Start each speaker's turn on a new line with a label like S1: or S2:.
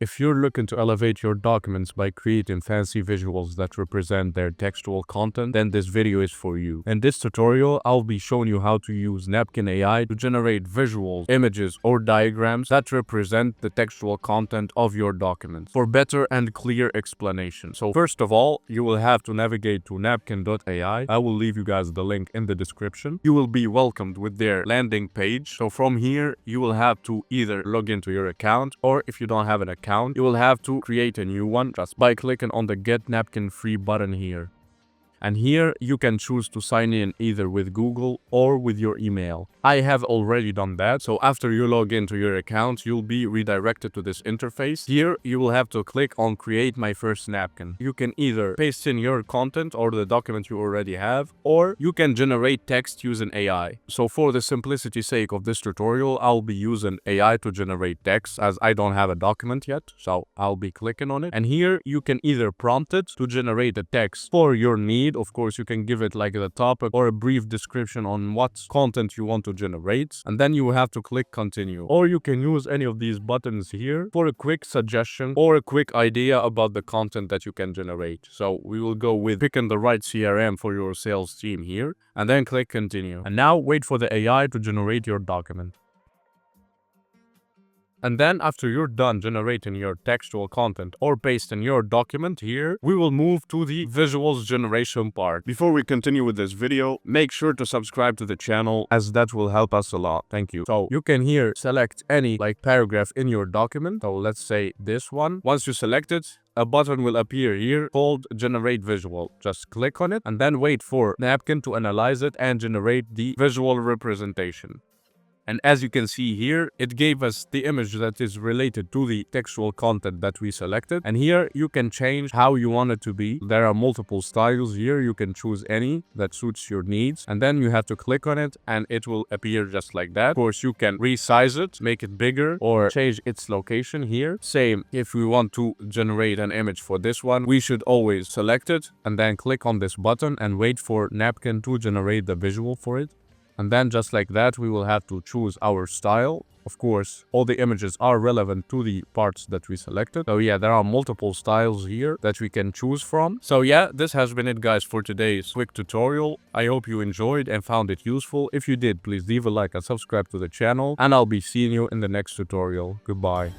S1: If you're looking to elevate your documents by creating fancy visuals that represent their textual content, then this video is for you. In this tutorial, I'll be showing you how to use Napkin AI to generate visuals, images, or diagrams that represent the textual content of your documents for better and clear explanation. So first of all, you will have to navigate to napkin.ai. I will leave you guys the link in the description. You will be welcomed with their landing page. So from here, you will have to either log into your account, or if you don't have an account, you will have to create a new one just by clicking on the Get Napkin Free button here. And here you can choose to sign in either with Google or with your email. I have already done that, so after you log into your account, you'll be redirected to this interface. Here you will have to click on Create My First Napkin. You can either paste in your content or the document you already have, or you can generate text using AI. So for the simplicity's sake of this tutorial, I'll be using AI to generate text as I don't have a document yet, so I'll be clicking on it. And here you can either prompt it to generate a text for your need. Of course, you can give it like the topic or a brief description on what content you want to generate, and then you have to click continue. Or you can use any of these buttons here for a quick suggestion or a quick idea about the content that you can generate. So we will go with picking the right CRM for your sales team here, and then click continue. And now wait for the AI to generate your document. And then after you're done generating your textual content or pasting your document here, we will move to the visuals generation part. Before we continue with this video, make sure to subscribe to the channel as that will help us a lot. Thank you. So you can here select any paragraph in your document. So let's say this one. Once you select it, a button will appear here called Generate Visual. Just click on it and then wait for Napkin to analyze it and generate the visual representation. And as you can see here, it gave us the image that is related to the textual content that we selected. And here you can change how you want it to be. There are multiple styles here. You can choose any that suits your needs. And then you have to click on it and it will appear just like that. Of course, you can resize it, make it bigger, or change its location here. Same, if we want to generate an image for this one, we should always select it and then click on this button and wait for Napkin to generate the visual for it. And then just like that, we will have to choose our style. Of course, all the images are relevant to the parts that we selected. So yeah, there are multiple styles here that we can choose from. So yeah, this has been it guys for today's quick tutorial. I hope you enjoyed and found it useful. If you did, please leave a like and subscribe to the channel. And I'll be seeing you in the next tutorial. Goodbye.